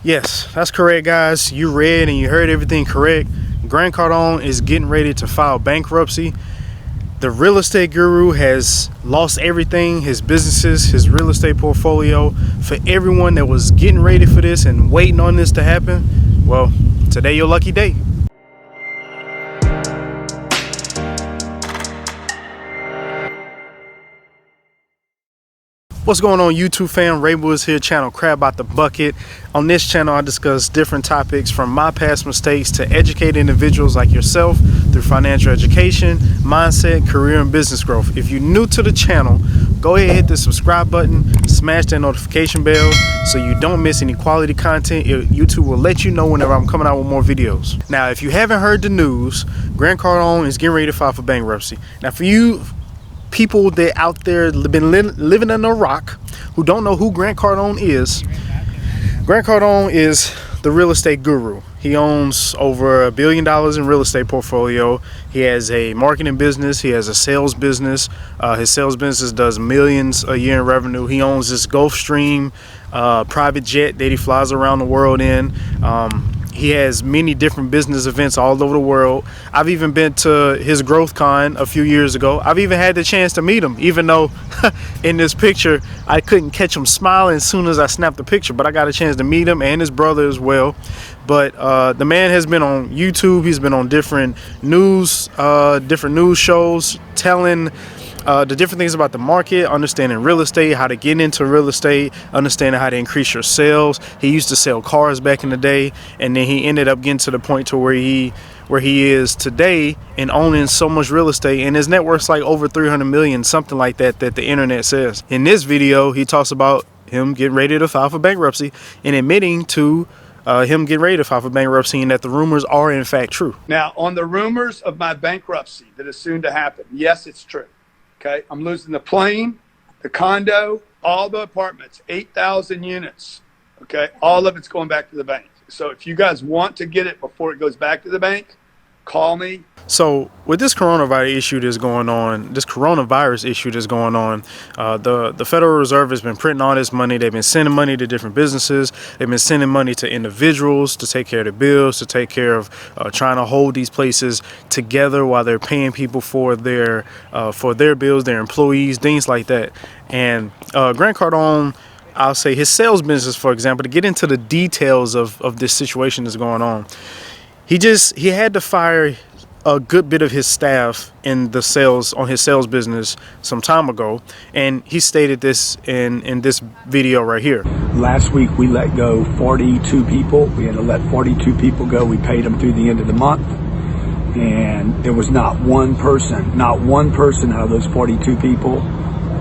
Yes, that's correct, guys. You read and you heard everything correct. Grant Cardone is getting ready to file bankruptcy. The real estate guru has lost everything, his businesses, his real estate portfolio. For everyone that was getting ready for this and waiting on this to happen, well, today your lucky day. What's going on, YouTube fam? Rainbow is here, channel Crab Out the Bucket. On this channel, I discuss different topics from my past mistakes to educate individuals like yourself through financial education, mindset, career, and business growth. If you're new to the channel, go ahead and hit the subscribe button, smash that notification bell so you don't miss any quality content. YouTube will let you know whenever I'm coming out with more videos. Now, if you haven't heard the news, Grant Cardone is getting ready to file for bankruptcy. Now, for you people that out there been living under a rock who don't know who Grant Cardone is, Grant Cardone is the real estate guru. He owns over $1 billion in real estate portfolio. He has a marketing business. He has a sales business. His sales business does millions a year in revenue. He owns this Gulfstream private jet that he flies around the world in. He has many different business events all over the world. I've even been to his Growth Con a few years ago. I've even had the chance to meet him, even though in this picture I couldn't catch him smiling as soon as I snapped the picture, but I got a chance to meet him and his brother as well. But the man has been on YouTube. He's been on different news shows telling the different things about the market, understanding real estate, how to get into real estate, understanding how to increase your sales. He used to sell cars back in the day, and then he ended up getting to the point to where he is today and owning so much real estate, and his net worth's like over 300 million, something like that the internet says. In this video, he talks about him getting ready to file for bankruptcy and admitting to him getting ready to file for bankruptcy and that the rumors are in fact true. Now, on the rumors of my bankruptcy that is soon to happen, yes, it's true. Okay, I'm losing the plane, the condo, all the apartments, 8,000 units. Okay, all of it's going back to the bank. So if you guys want to get it before it goes back to the bank, call me. So with this coronavirus issue that's going on, the Federal Reserve has been printing all this money. They've been sending money to different businesses. They've been sending money to individuals to take care of the bills, to take care of trying to hold these places together while they're paying people for their bills, their employees, things like that. And Grant Cardone, I'll say his sales business, for example, to get into the details of this situation that's going on, he had to fire a good bit of his staff on his sales business some time ago, and he stated this in this video right here. Last week we let go 42 people. We had to let 42 people go. We paid them through the end of the month, and there was not one person out of those 42 people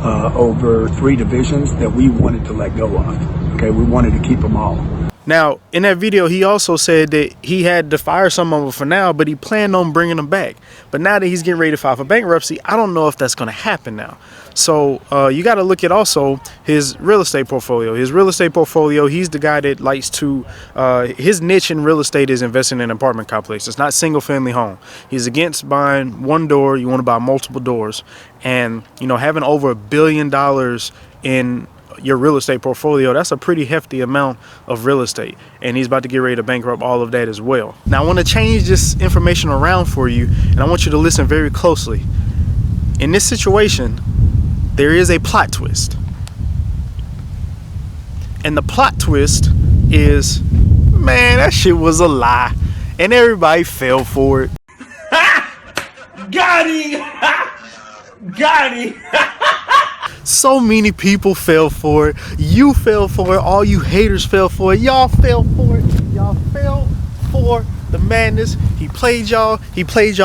over 3 divisions that we wanted to let go of. Okay, we wanted to keep them all. Now, in that video, he also said that he had to fire some of them for now, but he planned on bringing them back. But now that he's getting ready to file for bankruptcy, I don't know if that's going to happen now. So you got to look at also his real estate portfolio. His real estate portfolio, he's the guy that likes to, his niche in real estate is investing in apartment complexes. It's not single family home. He's against buying one door. You want to buy multiple doors. And, you know, having over $1 billion in your real estate portfolio, that's a pretty hefty amount of real estate, and he's about to get ready to bankrupt all of that as well. Now, I want to change this information around for you, and I want you to listen very closely. In this situation, there is a plot twist, and the plot twist is, man, that shit was a lie, and everybody fell for it. Got him! Got him! So many people fell for it. You fell for it. All you haters fell for it. Y'all fell for it. Y'all fell for the madness. He played y'all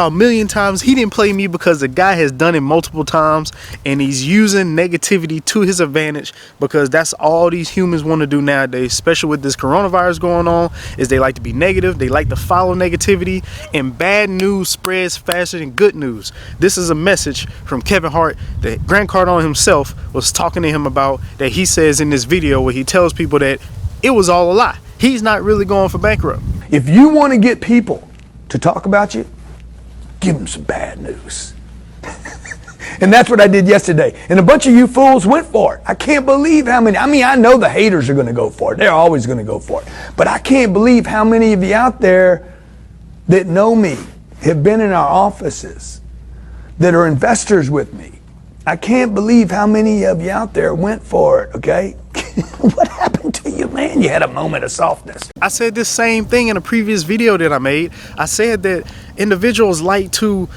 a million times. He didn't play me because the guy has done it multiple times, and he's using negativity to his advantage, because that's all these humans want to do nowadays, especially with this coronavirus going on, is they like to be negative. They like to follow negativity, and bad news spreads faster than good news. This is a message from Kevin Hart that Grant Cardone himself was talking to him about, that he says in this video where he tells people that it was all a lie. He's not really going for bankrupt. If you want to get people to talk about you, give them some bad news. And that's what I did yesterday. And a bunch of you fools went for it. I can't believe how many. I mean, I know the haters are going to go for it. They're always going to go for it. But I can't believe how many of you out there that know me, have been in our offices, that are investors with me. I can't believe how many of you out there went for it, okay? What happened to you, man? You had a moment of softness. I said this same thing in a previous video that I made. I said that individuals like to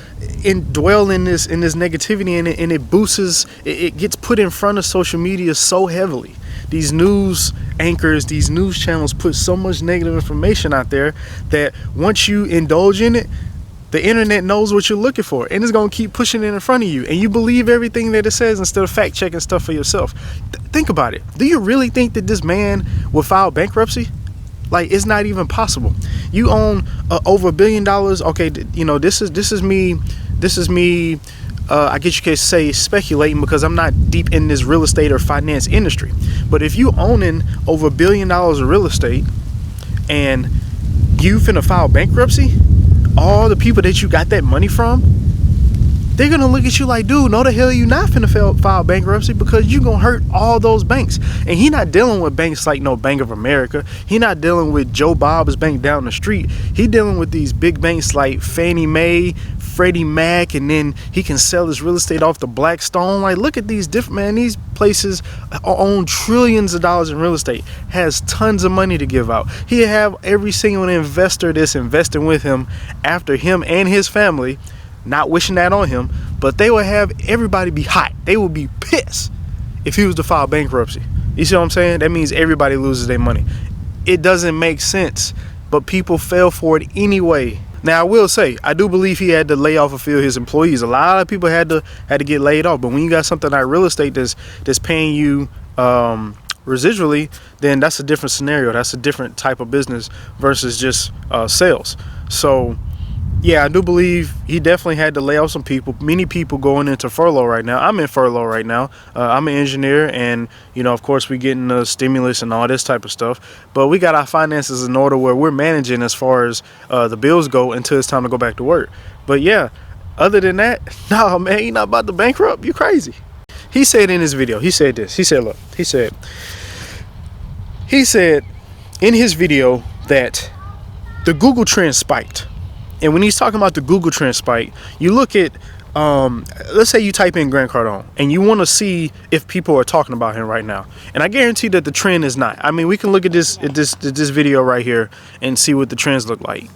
dwell in this negativity, and it boosts, it gets put in front of social media so heavily. These news anchors, these news channels put so much negative information out there that once you indulge in it, the internet knows what you're looking for, and it's going to keep pushing it in front of you, and you believe everything that it says instead of fact checking stuff for yourself. Think about it. Do you really think that this man will file bankruptcy? Like, it's not even possible. You own over $1 billion. Okay, you know, this is me. I guess you could say speculating, because I'm not deep in this real estate or finance industry. But if you owning over $1 billion of real estate and you finna file bankruptcy, all the people that you got that money from, they're gonna look at you like, dude, no the hell you not finna file bankruptcy, because you gonna hurt all those banks. And he not dealing with banks like no Bank of America. He not dealing with Joe Bob's bank down the street. He dealing with these big banks like Fannie Mae, Freddie Mac, and then he can sell his real estate off to Blackstone. Like, look at these different, man, these places own trillions of dollars in real estate, has tons of money to give out. He have every single investor that's investing with him after him and his family. Not wishing that on him, but they will have everybody be hot. They will be pissed if he was to file bankruptcy. You see what I'm saying? That means everybody loses their money. It doesn't make sense, but people fell for it anyway. Now, I will say, I do believe he had to lay off a few of his employees. A lot of people had to get laid off, but when you got something like real estate that's paying you residually, then that's a different scenario. That's a different type of business versus just sales. So yeah, I do believe he definitely had to lay off some people. Many people going into furlough right now. I'm in furlough right now. I'm an engineer, and you know, of course, we getting the stimulus and all this type of stuff. But we got our finances in order where we're managing as far as the bills go until it's time to go back to work. But yeah, other than that, no, man, he not about to bankrupt. You crazy? He said in his video. He said this. He said, look. He said in his video that the Google trend spiked. And when he's talking about the Google trend spike, you look at, let's say you type in Grant Cardone and you want to see if people are talking about him right now. And I guarantee that the trend is not. I mean, we can look at this video right here and see what the trends look like.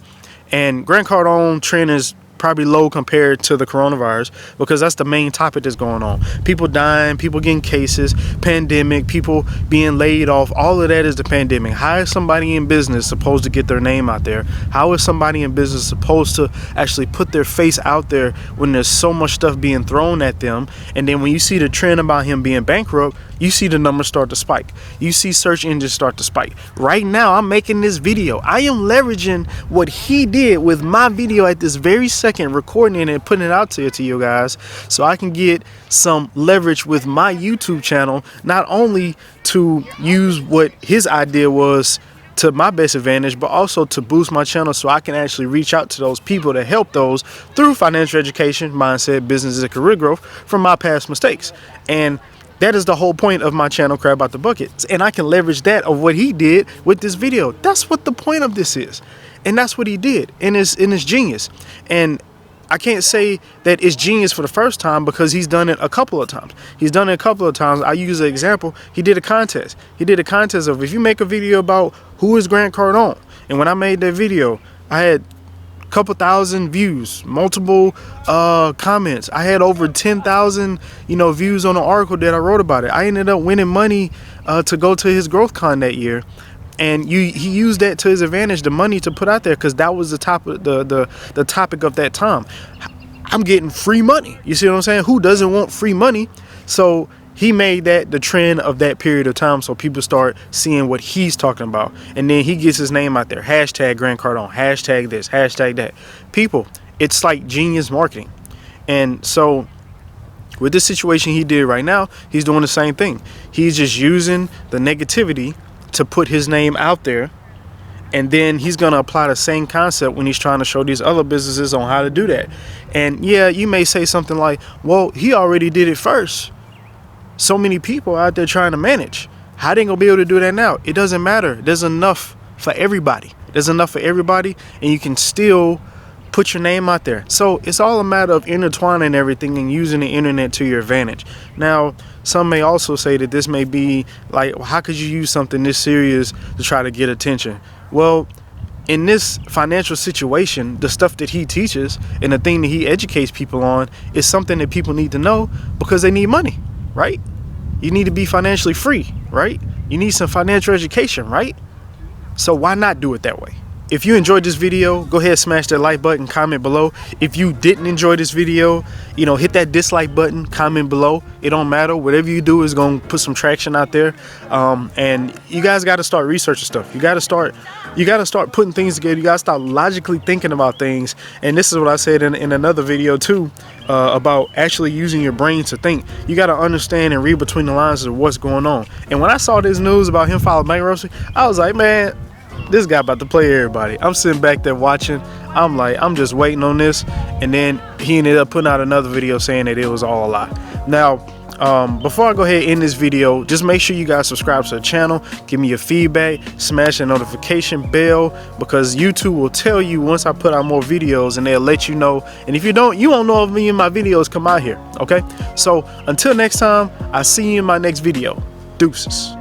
And Grant Cardone trend is probably low compared to the coronavirus, because that's the main topic that's going on. People dying, people getting cases, pandemic, people being laid off. All of that is the pandemic. How is somebody in business supposed to get their name out there? How is somebody in business supposed to actually put their face out there when there's so much stuff being thrown at them? And then when you see the trend about him being bankrupt, you see the numbers start to spike. You see search engines start to spike. Right now, I'm making this video. I am leveraging what he did with my video at this very second, recording it and putting it out to you guys, so I can get some leverage with my YouTube channel, not only to use what his idea was to my best advantage, but also to boost my channel so I can actually reach out to those people to help those through financial education, mindset, business, and career growth from my past mistakes. And that is the whole point of my channel, Crab Out the Bucket. And I can leverage that of what he did with this video. That's what the point of this is. And that's what he did. And it's genius. And I can't say that it's genius for the first time, because he's done it a couple of times. I use an example. He did a contest. He did a contest of, if you make a video about who is Grant Cardone. And when I made that video, I had couple thousand views, multiple comments. I had over 10,000 views on an article that I wrote about it. I ended up winning money to go to his GrowthCon that year, and he used that to his advantage, the money to put out there, because that was the topic of that time. I'm getting free money. You see what I'm saying? Who doesn't want free money? So he made that the trend of that period of time, so people start seeing what he's talking about. And then he gets his name out there. Hashtag Grant Cardone. Hashtag this. Hashtag that. People, it's like genius marketing. And so with this situation he did right now, he's doing the same thing. He's just using the negativity to put his name out there And then he's going to apply the same concept when he's trying to show these other businesses on how to do that. And yeah, you may say something like, well, he already did it first. So many people out there trying to manage. How they gonna be able to do that now? It doesn't matter. There's enough for everybody. There's enough for everybody, and you can still put your name out there. So it's all a matter of intertwining everything and using the internet to your advantage. Now, some may also say that this may be like, well, how could you use something this serious to try to get attention? Well, in this financial situation, the stuff that he teaches and the thing that he educates people on is something that people need to know because they need money, right? You need to be financially free, right? You need some financial education, right? So why not do it that way? If you enjoyed this video, go ahead, smash that like button, comment below. If you didn't enjoy this video, hit that dislike button, comment below. It don't matter. Whatever you do is going to put some traction out there. And you guys got to start researching stuff. You got to start putting things together. You got to start logically thinking about things. And this is what I said in another video too, about actually using your brain to think. You got to understand and read between the lines of what's going on. And when I saw this news about him filing bankruptcy, I was like, man, this guy about to play everybody. I'm sitting back there watching. I'm like, I'm just waiting on this. And then he ended up putting out another video saying that it was all a lie. Now, before I go ahead and end this video, just make sure you guys subscribe to the channel. Give me your feedback. Smash the notification bell, because YouTube will tell you once I put out more videos, and they'll let you know. And if you don't, you won't know if me and my videos come out here. Okay? So until next time, I'll see you in my next video. Deuces.